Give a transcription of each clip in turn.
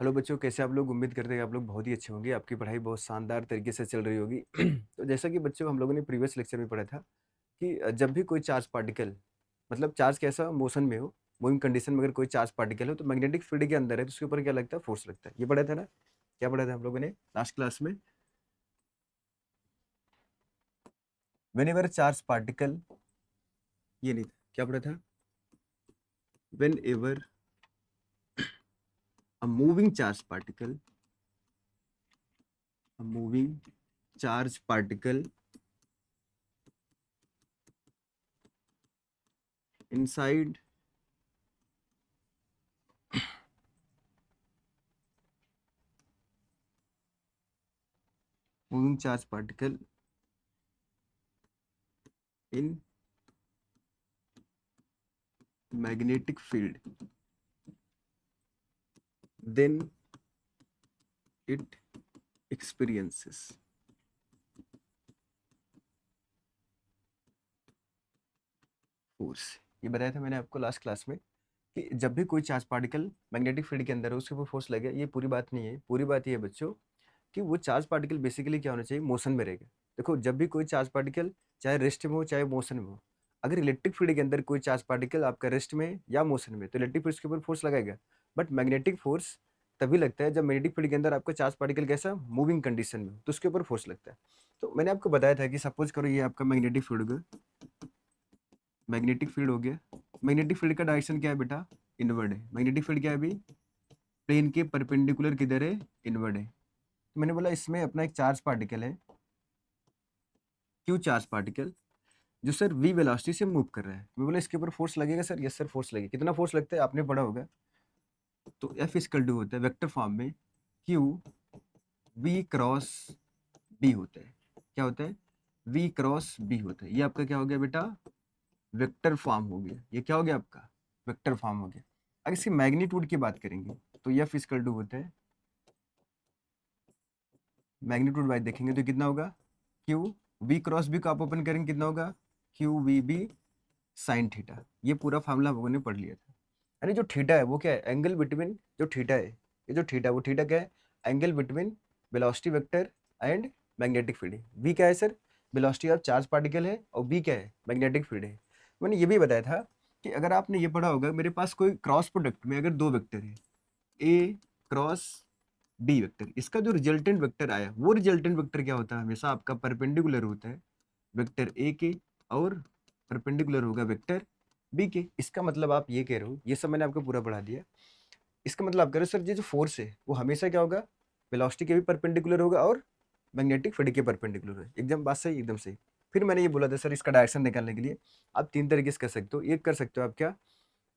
Hello बच्चों, कैसे आप लोग? उम्मीद करते हैं कि आप लोग बहुत ही अच्छे होंगे। आपकी पढ़ाई बहुत शानदार तरीके से चल रही होगी। तो जैसा कि बच्चों हम लोगों ने प्रीवियस लेक्चर में पढ़ा था कि जब भी कोई चार्ज पार्टिकल, मतलब चार्ज कैसा मोशन में हो, मूविंग कंडीशन में अगर कोई चार्ज पार्टिकल हो तो मैग्नेटिक फील्ड के अंदर है तो उसके ऊपर क्या लगता है? फोर्स लगता है। ये पढ़ा था ना? क्या पढ़ा था हम लोगों ने लास्ट क्लास में? वेन एवर चार्ज पार्टिकल, ये नहीं था, क्या पढ़ा था? When ever a moving charge particle, a moving charge particle inside moving charge particle in magnetic field, then it experiences force. ये बताया था मैंने आपको लास्ट क्लास में कि जब भी कोई चार्ज पार्टिकल मैग्नेटिक फील्ड के अंदर है उसके ऊपर फोर्स लगे। ये पूरी बात नहीं है, पूरी बात ये है बच्चों कि वो चार्ज पार्टिकल बेसिकली क्या होना चाहिए? मोशन में रहेगा। देखो, जब भी कोई चार्ज पार्टिकल चाहे रेस्ट में हो चाहे मोशन में हो, अगर इलेक्ट्रिक फील्ड के अंदर कोई चार्ज पार्टिकल आपका रेस्ट में या मोशन में, तो इलेक्ट्रिक फील्ड के ऊपर फोर्स लगाएगा। बट मैग्नेटिक फोर्स तभी लगता है जब मैग्नेटिक फील्ड के अंदर आपका चार्ज पार्टिकल कैसा मूविंग कंडीशन में हो, तो उसके ऊपर फोर्स लगता है। तो मैंने आपको बताया था कि सपोज करो ये आपका मैग्नेटिक फील्ड होगा, मैग्नेटिक फील्ड हो गया। मैग्नेटिक फील्ड का डायरेक्शन क्या है बेटा? इनवर्ड है। मैग्नेटिक फील्ड क्या है अभी? प्लेन के परपेंडिकुलर किधर है? इनवर्ड है। तो मैंने बोला इसमें अपना एक चार्ज पार्टिकल है, क्यू चार्ज पार्टिकल, जो सर वी वेलोसिटी से मूव कर रहा है। मैं बोला इसके ऊपर फोर्स लगेगा सर? यस सर, फोर्स लगेगा। कितना फोर्स लगता है आपने पढ़ा होगा। तो एफ इक्वल टू होता है वेक्टर फॉर्म में क्यू वी क्रॉस बी होता है। क्या होता है? वी क्रॉस बी होता है। ये आपका क्या हो गया बेटा? वेक्टर फॉर्म हो गया। ये क्या हो गया आपका? वेक्टर फॉर्म हो गया। अगर इसकी मैग्नीट्यूड की बात करेंगे तो एफ इक्वल टू होता है, मैग्नीट्यूड वाइज देखेंगे तो कितना होगा? क्यू वी क्रॉस बी को आप ओपन करेंगे कितना होगा? Q v B sine theta. ये पूरा फार्मूला हम लोगों ने पढ़ लिया था। यानी जो थीटा है वो क्या है? एंगल बिटवीन, जो थीटा है, ये जो थीटा है वो थीटा क्या है? Angle between velocity vector and magnetic field. V क्या है sir? Velocity of charge particle है, और बी क्या है? मैग्नेटिक फील्ड है। मैंने ये भी बताया था कि अगर आपने ये पढ़ा होगा, मेरे पास कोई क्रॉस प्रोडक्ट में अगर दो वेक्टर है, ए क्रॉस बी वेक्टर, इसका जो रिजल्टेंट वेक्टर आया वो रिजल्टेंट वेक्टर क्या होता है? हमेशा आपका परपेंडिकुलर होता है वेक्टर ए के, और परपेंडिकुलर होगा वेक्टर बी के। इसका मतलब आप ये कह रहे हो, ये सब मैंने आपको पूरा पढ़ा दिया। इसका मतलब आप कह रहे हो सर ये जो फोर्स है वो हमेशा क्या होगा? वेलोसिटी के भी परपेंडिकुलर होगा और मैग्नेटिक फील्ड के परपेंडिकुलर है। एकदम बात सही, एकदम सही। फिर मैंने ये बोला था सर इसका डायरेक्शन निकालने के लिए आप तीन तरीके से कर सकते हो। एक कर सकते हो आप क्या,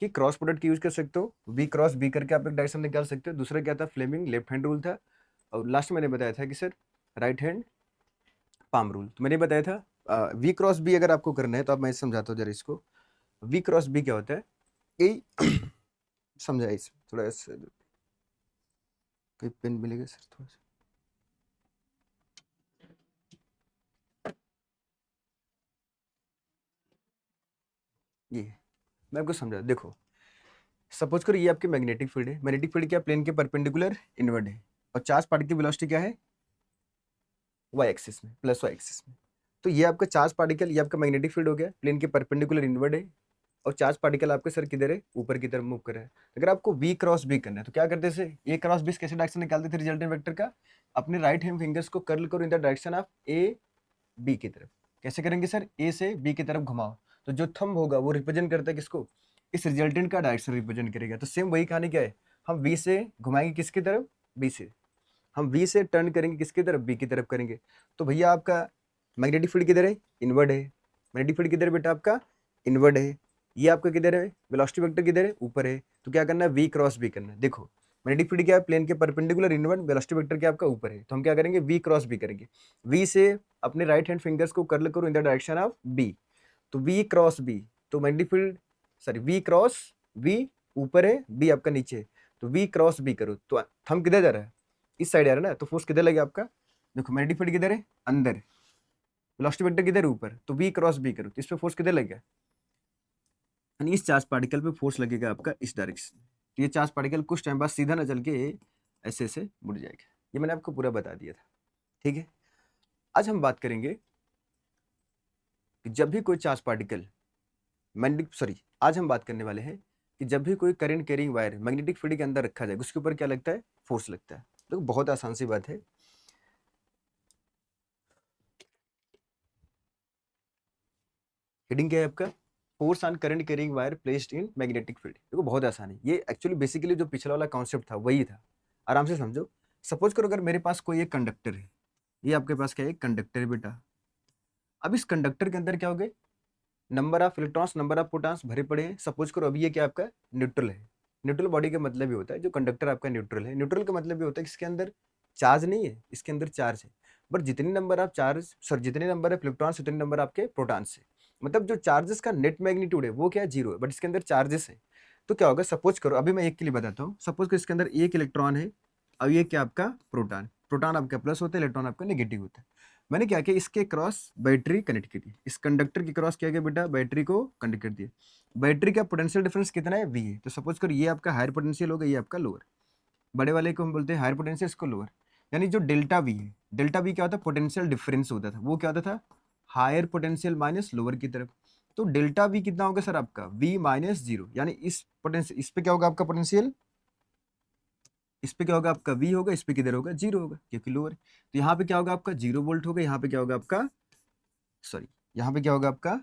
कि क्रॉस प्रोडक्ट की यूज कर सकते हो, वी क्रॉस बी करके आप एक डायरेक्शन निकाल सकते हो। दूसरा क्या था? फ्लेमिंग लेफ्ट हैंड रूल था। और लास्ट मैंने बताया था कि sir right hand palm rule. तो मैंने बताया था वी क्रॉस बी अगर आपको करना है तो आप, मैं समझाता हूँ जरा इसको। वी क्रॉस बी क्या होता है? ए समझाइए इसमें थोड़ा सा, कोई पेन मिलेगा सर थोड़ा सा? ये मैं आपको समझा, देखो सपोज करो ये आपकी मैग्नेटिक फील्ड है। मैग्नेटिक फील्ड क्या? प्लेन के परपेंडिकुलर इनवर्ड है। और चार्ज पार्टिकल की वेलोसिटी क्या है? वाई एक्सिस में, प्लस वाई एक्सिस में। तो ये आपका चार्ज पार्टिकल, ये आपका मैग्नेटिक फील्ड हो गया, प्लेन के परपेंडिकुलर इनवर्ड है। और चार्ज पार्टिकल आपके सर किधर है? ऊपर की तरफ मूव कर रहा है। अगर आपको वी क्रॉस बी करना है तो क्या करते थे? ए क्रॉस बी कैसे डायरेक्शन निकालते थे रिजल्टेंट वेक्टर का? अपने राइट हैंड फिंगर्स को कर्ल करो in the direction of A B की तरफ। कैसे करेंगे सर? ए से बी की तरफ घुमाओ। तो जो थंब होगा वो रिप्रेजेंट करता है किसको? इस रिजल्टेंट का डायरेक्शन रिप्रेजेंट करेगा। तो सेम वही कहानी क्या है, हम वी से घुमाएंगे किसकी तरफ? बी से। हम वी से टर्न करेंगे किसकी तरफ? बी की तरफ करेंगे। तो भैया आपका मैग्नेटिक फील्ड किधर है? इनवर्ड है। मैग्नेटिक फील्ड किधर है बेटा आपका? इनवर्ड है। ये आपका किधर है? वेलोसिटी वेक्टर किधर है? ऊपर है। तो क्या करना है? वी क्रॉस बी करना है। देखो मैग्नेटिक फील्ड क्या है? प्लेन के परपेंडिकुलर इनवर्ड, वेलोसिटी वेक्टर क्या आपका? ऊपर है। तो हम क्या करेंगे? वी क्रॉस बी करेंगे। वी से अपने राइट हैंड फिंगर्स को कर्ल करो in the direction of B. तो वी क्रॉस बी, तो magnetic field, sorry v cross v ऊपर है, बी आपका नीचे है। तो वी क्रॉस बी करो तो थंब किधर जा रहा है? इस साइड आ रहा है ना, तो फोर्स किधर लगेगा आपका? देखो मैग्नेटिक फील्ड किधर है? अंदर। वेलोसिटी वेक्टर किधर है? ऊपर। तो वी क्रॉस बी करो तो इस पे फोर्स किधर लगेगा? यानी इस चार्ज पार्टिकल पे फोर्स लगेगा आपका इस डायरेक्शन। तो ये चार्ज पार्टिकल कुछ टाइम बाद सीधा ना चल के ऐसे ऐसे मुड़ जाएगा। ये मैंने आपको पूरा बता दिया था, ठीक है। आज हम बात करेंगे कि जब भी कोई चार्ज पार्टिकल आज हम बात करने वाले हैं कि जब भी कोई current carrying wire magnetic field के अंदर रखा जाए उसके ऊपर क्या लगता है, फोर्स लगता है। तो बहुत आसान सी बात है। हेडिंग क्या है आपका, force on current carrying wire placed in magnetic field. देखो बहुत आसान है ये, एक्चुअली बेसिकली जो पिछला वाला कॉन्सेप्ट था वही था, आराम से समझो। सपोज करो अगर मेरे पास कोई एक कंडक्टर है, ये आपके पास क्या है, एक कंडक्टर है बेटा। अब इस कंडक्टर के अंदर क्या हो गए, number of electrons number of protons भरे पड़े हैं। सपोज करो अभी ये क्या आपका न्यूट्रल है। न्यूट्रल बॉडी का मतलब ये होता है, जो कंडक्टर आपका न्यूट्रल है, न्यूट्रल का मतलब ये होता है कि इसके अंदर चार्ज नहीं है, इसके अंदर चार्ज है। बट जितने नंबर ऑफ चार्ज जितने नंबर ऑफ इलेक्ट्रॉन्स उतने नंबर आपके प्रोटॉन्स है। मतलब जो चार्जेस का नेट मैग्नीट्यूड है वो क्या है, जीरो है, बट इसके अंदर चार्जेस है। तो क्या होगा, सपोज करो अभी मैं एक के लिए बताता हूँ। सपोज करो इसके अंदर एक इलेक्ट्रॉन है, अब ये क्या आपका प्रोटॉन, प्रोटॉन आपका प्लस होता है, इलेक्ट्रॉन आपका नेगेटिव होता है। मैंने क्या किया, इसके क्रॉस बैटरी कनेक्ट की थी, इस कंडक्टर के क्रॉस क्या किया बेटा, बैटरी को कनेक्ट कर दिया। बैटरी का पोटेंशियल डिफरेंस कितना है, वी है। तो सपोज करो ये आपका हायर पोटेंशियल होगा, ये आपका लोअर। बड़े वाले को हम बोलते हैं हायर पोटेंशियल, इसको लोअर। यानी जो डेल्टा वी है, डेल्टा वी क्या होता है, पोटेंशियल डिफरेंस होता था, वो क्या होता था, हायर पोटेंशियल माइनस लोअर की तरफ। तो डेल्टा वी कितना होगा सर आपका, वी माइनस जीरो। यानी इस पोटेंशियल, इस पे क्या होगा आपका पोटेंशियल, इस पे क्या होगा आपका वी होगा, इस पे किधर होगा, जीरो होगा क्योंकि लोअर। तो यहाँ पे क्या होगा आपका 0 वोल्ट होगा, यहाँ पे क्या होगा आपका, सॉरी यहाँ पे क्या होगा आपका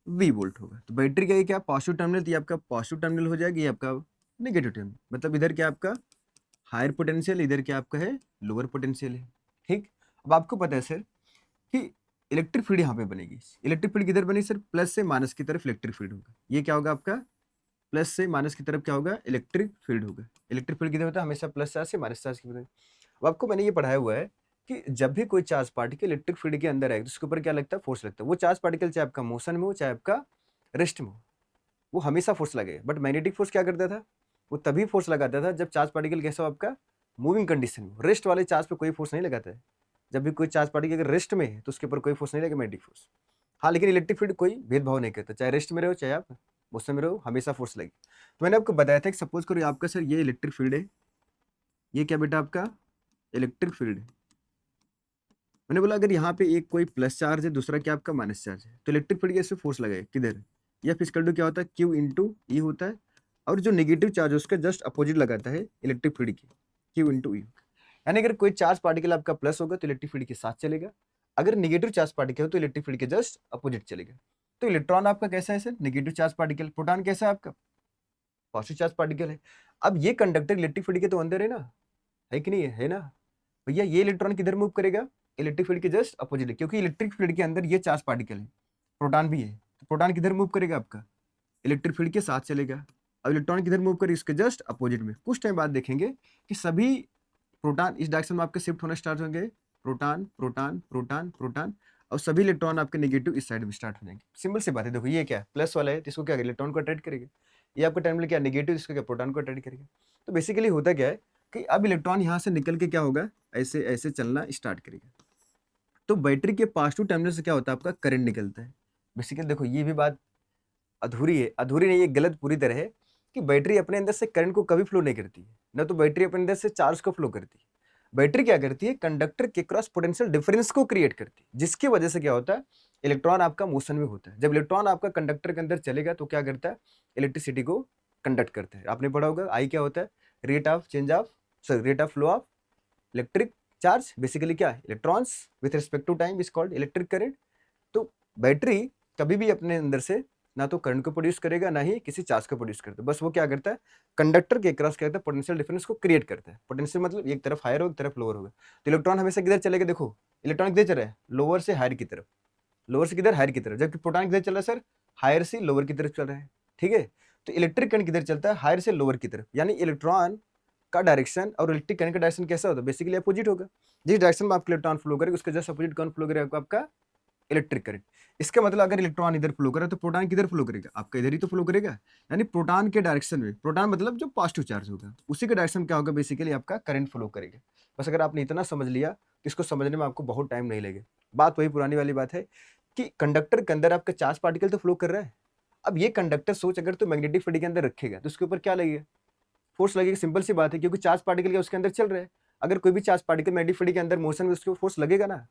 वी वोल्ट होगा। तो बैटरी का ये क्या पॉजिटिव टर्मिनल, तो ये आपका पॉजिटिव टर्मिनल हो जाएगा, ये आपका नेगेटिव टर्मिनल। मतलब इधर क्या आपका हायर पोटेंशियल, इधर क्या आपका है लोअर पोटेंशियल है, ठीक। अब आपको पता है सर कि इलेक्ट्रिक फील्ड यहाँ पे बनेगी। इलेक्ट्रिक फील्ड किधर बनी सर, प्लस से माइनस की तरफ इलेक्ट्रिक फील्ड होगा। ये क्या होगा आपका, प्लस से माइनस की तरफ क्या होगा, इलेक्ट्रिक फील्ड होगा। इलेक्ट्रिक फील्ड किधर होता है, हमेशा प्लस चार्ज से माइनस चार्ज की तरफ। अब आपको मैंने ये पढ़ाया हुआ है कि जब भी कोई चार्ज पार्टिकल इलेक्ट्रिक फील्ड के अंदर है तो उसके ऊपर क्या लगता है, फोर्स लगता है। वो चार्ज पार्टिकल चाहे आपका मोशन में हो चाहे आपका रेस्ट में हो, वो हमेशा फोर्स लगेगा। बट मैग्नेटिक फोर्स क्या करता था, वो तभी फोर्स लगाता था जब चार्ज पार्टिकल कैसा हो आपका, मूविंग कंडीशन में। रेस्ट वाले चार्ज पे कोई फोर्स नहीं लगाता है। जब भी कोई चार्ज पार्टिकल अगर रेस्ट में है तो उसके ऊपर कोई फोर्स नहीं लगेगा, मैग्नेटिक फोर्स। हाँ, लेकिन इलेक्ट्रिक फील्ड कोई भेदभाव नहीं करता, चाहे रेस्ट में रहो चाहे आप मोशन में रहो, हमेशा फोर्स लगेगी। तो मैंने आपको बताया था कि सपोज करो आपका सर ये इलेक्ट्रिक फील्ड है, ये क्या बेटा आपका इलेक्ट्रिक फील्ड है। मैंने बोला अगर यहाँ पे एक कोई प्लस चार्ज है, दूसरा क्या आपका माइनस चार्ज है, तो इलेक्ट्रिक फील्ड कैसे फोर्स लगाए किधर, या फिजिकल टू क्या होता है, क्यू इंटू ई होता है। और जो नेगेटिव चार्ज है उसका जस्ट अपोजिट लगाता है इलेक्ट्रिक फील्ड की, क्यू इंटू ई। यानी अगर कोई चार्ज पार्टिकल आपका प्लस होगा तो इलेक्ट्रिक फील्ड के साथ चलेगा, अगर नेगेटिव चार्ज पार्टिकल हो तो इलेक्ट्रिक फील्ड के जस्ट अपोजिट चलेगा। तो इलेक्ट्रॉन आपका कैसा है sir, negative charge particle. Proton कैसा है आपका, पॉजिटिव चार्ज पार्टिकल है। अब ये कंडक्टर इलेक्ट्रिक फील्ड के तो अंदर है ना, है कि नहीं है ना भैया। ये इलेक्ट्रॉन किधर मूव करेगा, इलेक्ट्रिक फील्ड के जस्ट अपोजिट है, क्योंकि इलेक्ट्रिक फील्ड के अंदर ये चार्ज पार्टिकल है, प्रोटॉन भी है। तो प्रोटॉन किधर मूव करेगा आपका, इलेक्ट्रिक फील्ड के साथ चलेगा। अब इलेक्ट्रॉन किधर मूव करेगा, इसके जस्ट अपोजिट में। कुछ टाइम बाद देखेंगे कि सभी प्रोटॉन इस डायरेक्शन में आपके शिफ्ट होना स्टार्ट होंगे, प्रोटॉन प्रोटॉन प्रोटॉन प्रोटॉन। और सभी इलेक्ट्रॉन आपके नेगेटिव इस साइड में स्टार्ट हो जाएंगे। सिंपल सी बात है। देखो ये क्या प्लस वाला है, तो इसको क्या इलेक्ट्रॉन को अट्रैक्ट करेगा। ये आपका टर्मिनल क्या नेगेटिव, इसको क्या प्रोटॉन को अट्रैक्ट करेगा। तो बेसिकली होता क्या है कि अब इलेक्ट्रॉन यहाँ से निकल के क्या होगा, ऐसे ऐसे चलना स्टार्ट करेगा। तो बैटरी के पॉजिटिव टर्मिनल से क्या होता है, आपका करंट निकलता है। बेसिकली देखो ये भी बात अधूरी है, अधूरी नहीं, ये गलत पूरी तरह है कि बैटरी अपने अंदर से करंट को कभी फ्लो नहीं करती है, ना तो बैटरी अपने अंदर से चार्ज को फ्लो करती है। बैटरी क्या करती है, कंडक्टर के क्रॉस पोटेंशियल डिफरेंस को क्रिएट करती है, जिसकी वजह से क्या होता है, इलेक्ट्रॉन आपका मोशन में होता है। जब इलेक्ट्रॉन आपका कंडक्टर के अंदर चलेगा तो क्या करता है, इलेक्ट्रिसिटी को कंडक्ट करता है। आपने पढ़ा होगा आई क्या होता है, rate of change of rate of flow of electric charge. Basically क्या है, electrons with respect to time is called electric current. तो बैटरी कभी भी अपने अंदर से ना तो करंट को प्रोड्यूस करेगा ना ही किसी चार्ज को प्रोड्यूस करता है। बस वो क्या करता है, कंडक्टर के क्रॉस क्या करता है, पोटेंशियल डिफरेंस को क्रिएट करता है। पोटेंशियल मतलब एक तरफ हायर होगा एक तरफ लोअर होगा। तो इलेक्ट्रॉन हमेशा किधर चलेगा, देखो इलेक्ट्रॉन किधर चल रहा है, लोअर से हायर की तरफ, लोअर से किधर हायर की तरफ। जबकि प्रोटॉन किधर चल रहा है सर, हायर से लोअर की तरफ चल रहा है, ठीक है। तो इलेक्ट्रिक करंट किधर चलता है, हायर से लोअर की तरफ। यानी इलेक्ट्रॉन का डायरेक्शन और इलेक्ट्रिक करंट का डायरेक्शन कैसा होता है, बेसिकली अपोजिट होगा। जिस डायरेक्शन में आपका इलेक्ट्रॉन फ्लो करेगा उसके जस्ट अपोजिट कौन फ्लो करेगा, आपका इलेक्ट्रिक करंट। इसका मतलब अगर इलेक्ट्रॉन इधर फ्लो करे तो प्रोटॉन किधर फ्लो करेगा, आपका इधर ही तो फ्लो करेगा। यानी प्रोटॉन के डायरेक्शन में, प्रोटॉन मतलब जो पॉजिटिव चार्ज होगा उसी के डायरेक्शन क्या होगा, बेसिकली आपका करंट फ्लो करेगा। बस अगर आपने इतना समझ लिया तो इसको समझने में आपको बहुत टाइम नहीं लगेगा। बात वही पुरानी वाली बात है कि कंडक्टर के अंदर आपका चार्ज पार्टिकल तो फ्लो कर रहा है। अब ये कंडक्टर सोच अगर तो मैग्नेटिक फील्ड के अंदर रखेगा तो उसके ऊपर क्या लगेगा, फोर्स लगेगा, सिंपल सी बात है, क्योंकि चार्ज पार्टिकल के उसके अंदर चल रहा है। अगर कोई भी चार्ज पार्टिकल मैग्नेटिक फील्ड के अंदर मोशन में, उसको फोर्स लगेगा ना।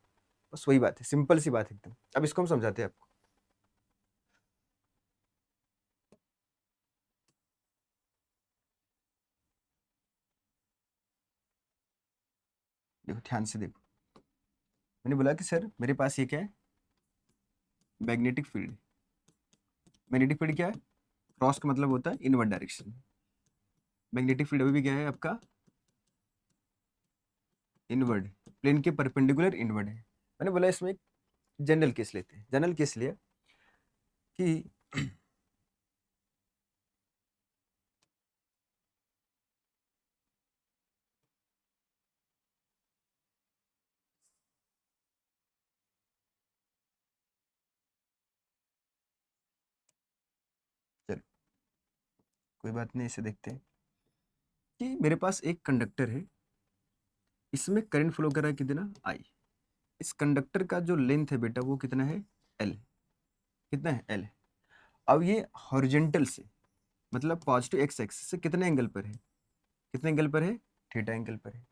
बस वही बात है, सिंपल सी बात है एकदम। अब इसको हम समझाते हैं आपको। देखो ध्यान से देखो, मैंने बोला कि सर मेरे पास ये क्या है, मैग्नेटिक फील्ड। मैग्नेटिक फील्ड क्या है, क्रॉस का मतलब होता है इनवर्ड डायरेक्शन। मैग्नेटिक फील्ड अभी भी क्या है आपका, इनवर्ड, प्लेन के परपेंडिकुलर इनवर्ड है। मैंने बोला इसमें एक जनरल केस लेते हैं। जनरल केस लिया कि चलो कोई बात नहीं, इसे देखते हैं कि मेरे पास एक कंडक्टर है, इसमें करंट फ्लो कर रहा है कितना, आई। इस कंडक्टर का जो लेंथ है बेटा वो कितना है, एल। कितना है, एल। अब ये हॉरिजेंटल से, मतलब पॉजिटिव एक्स एक्सिस से कितने एंगल पर है, कितने एंगल पर है, थीटा एंगल पर है।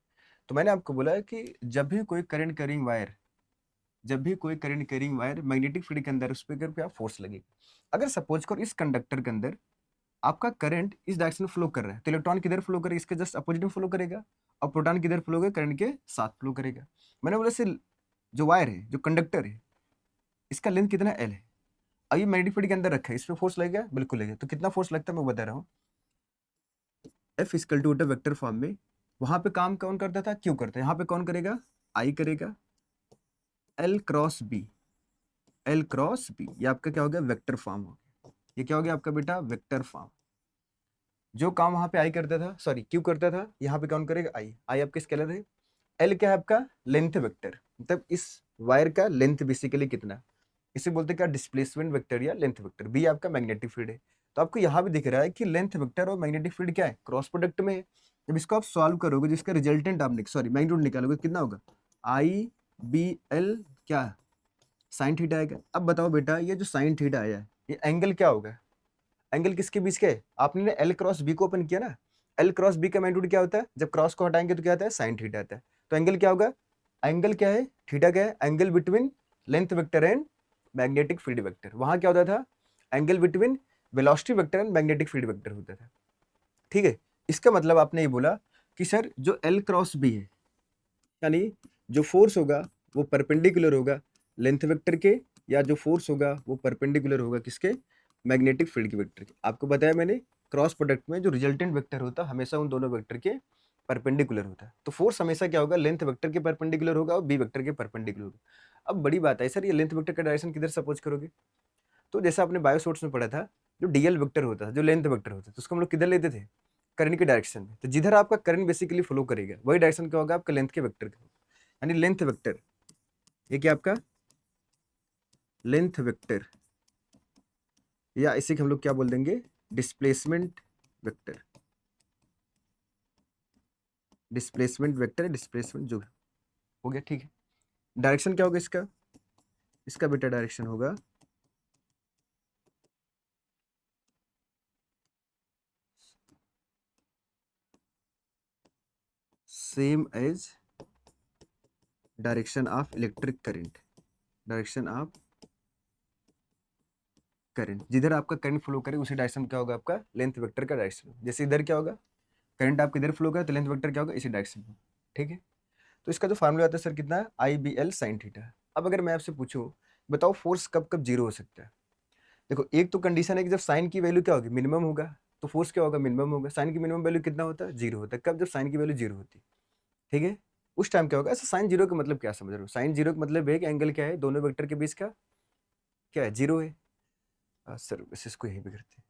तो मैंने आपको बोला है कि जब भी कोई करंट कैरिंग वायर, जब भी कोई current carrying wire magnetic field के अंदर, उस पर क्या फोर्स लगेगी। अगर सपोज करो इस कंडक्टर के अंदर आपका करंट इस डायरेक्शन में फ्लो कर रहा है, तो इलेक्ट्रॉन किधर फ्लो करेगा, इसके जस्ट अपोजिट में फ्लो करेगा। और प्रोटॉन किधर फ्लो करेगा, करंट के साथ फ्लो करेगा। मैंने बोला से जो वायर है, जो कंडक्टर है, इसका लेंथ कितना एल है। अब ये मैग्नेटिक फील्ड के अंदर रखा है, इस पे फोर्स लगेगा, बिल्कुल लगेगा। तो कितना फोर्स लगता है मैं बता रहा हूँ, F equal to vector form में। वहां पे काम कौन करता था, क्यों करता है, यहाँ पे कौन करेगा, आई करेगा, L cross B, L cross B. ये आपका क्या हो गया, वेक्टर फॉर्म हो गया। ये क्या हो गया आपका बेटा, वेक्टर फॉर्म। जो काम वहां पे आई करता था, सॉरी क्यू करता था, यहाँ पे कौन करेगा, आई। आई आपका स्केलर है। एल क्या है आपका, लेंथ वेक्टर, मतलब इस वायर का लेंथ बेसिकली कितना, इसे बोलते हैं क्या, डिस्प्लेसमेंट वेक्टर या लेंथ वेक्टर। बी आपका मैग्नेटिक फील्ड है। तो आपको यहाँ भी दिख रहा है कि लेंथ वेक्टर और मैग्नेटिक फील्ड क्या है, क्रॉस प्रोडक्ट में है। जब इसको आप सॉल्व करोगे, जिसका रिजल्टेंट आप सॉरी मैग्नीट्यूड निकालोगे, कितना होगा, आई बी एल क्या, साइन थीटा आएगा। अब बताओ बेटा, ये जो साइन थीटा आया है, ये एंगल क्या होगा, एंगल किसके बीच के है, आपने एल क्रॉस बी को ओपन किया ना। एल क्रॉस बी का मैग्नीट्यूड क्या होता है, जब क्रॉस को हटाएंगे तो क्या आता है, साइन थीटा आता है। तो एंगल क्या होगा, एंगल क्या है, थीटा क्या है, angle between length vector and magnetic field vector. वहां क्या होता था, angle between velocity vector and magnetic field vector होता था। ठीक है। इसका मतलब आपने ये बोला कि सर जो एल क्रॉस बी है, यानी जो फोर्स होगा वो परपेंडिकुलर होगा लेंथ वेक्टर के, या जो फोर्स होगा वो परपेंडिकुलर होगा किसके, मैग्नेटिक फील्ड के वेक्टर के। आपको बताया मैंने, क्रॉस प्रोडक्ट में जो रिजल्टेंट वेक्टर होता है हमेशा उन दोनों वेक्टर के परपेंडिकुलर होता है। तो फोर्स हमेशा क्या होगा, लेंथ वेक्टर के परपेंडिकुलर होगा और बी वेक्टर के परपेंडिकुलर होगा। अब बड़ी बात है सर, ये लेंथ वेक्टर का डायरेक्शन किधर सपोज करोगे। तो जैसा आपने बायो सोर्स में पढ़ा था, जो डीएल वेक्टर होता था, जो लेंथ वेक्टर होता था, तो उसको हम लोग किधर लेते थे, करंट के डायरेक्शन में। तो जिधर आपका करंट बेसिकली फ्लो करेगा वही डायरेक्शन क्या होगा आपका, लेंथ के वेक्टर का। यानी लेंथ वेक्टर, ये क्या आपका लेंथ वेक्टर, या इसे हम लोग क्या बोल देंगे, displacement vector. Displacement vector, displacement जो हो गया, ठीक है। डायरेक्शन क्या होगा इसका, इसका बेटा डायरेक्शन होगा same as direction of electric current. Direction of current, जिधर आपका करंट फ्लो करे उसी डायरेक्शन क्या होगा आपका, लेंथ वेक्टर का डायरेक्शन। जैसे इधर क्या होगा, करंट आपके इधर फ्लो करे तो लेंथ वेक्टर क्या होगा, इसी डायरेक्शन में। ठीक है। तो इसका जो फार्मूला आता है सर कितना है, आई बी एल साइन थीटा। अब अगर मैं आपसे पूछूं, बताओ फोर्स कब कब जीरो हो सकता है। देखो एक तो कंडीशन है कि जब साइन की वैल्यू क्या होगी, मिनिमम होगा, तो फोर्स क्या होगा, मिनिमम होगा। साइन की मिनिमम वैल्यू कितना होता है, जीरो होता है। कब, जब साइन की वैल्यू जीरो होती है। ठीक है। उस टाइम क्या होगा, ऐसा साइन जीरो का मतलब क्या समझ रहे हो, साइन जीरो का मतलब है कि एंगल क्या है, दोनों वेक्टर के बीच का क्या है, जीरो है। सर बस इसको यहीं पे करते हैं।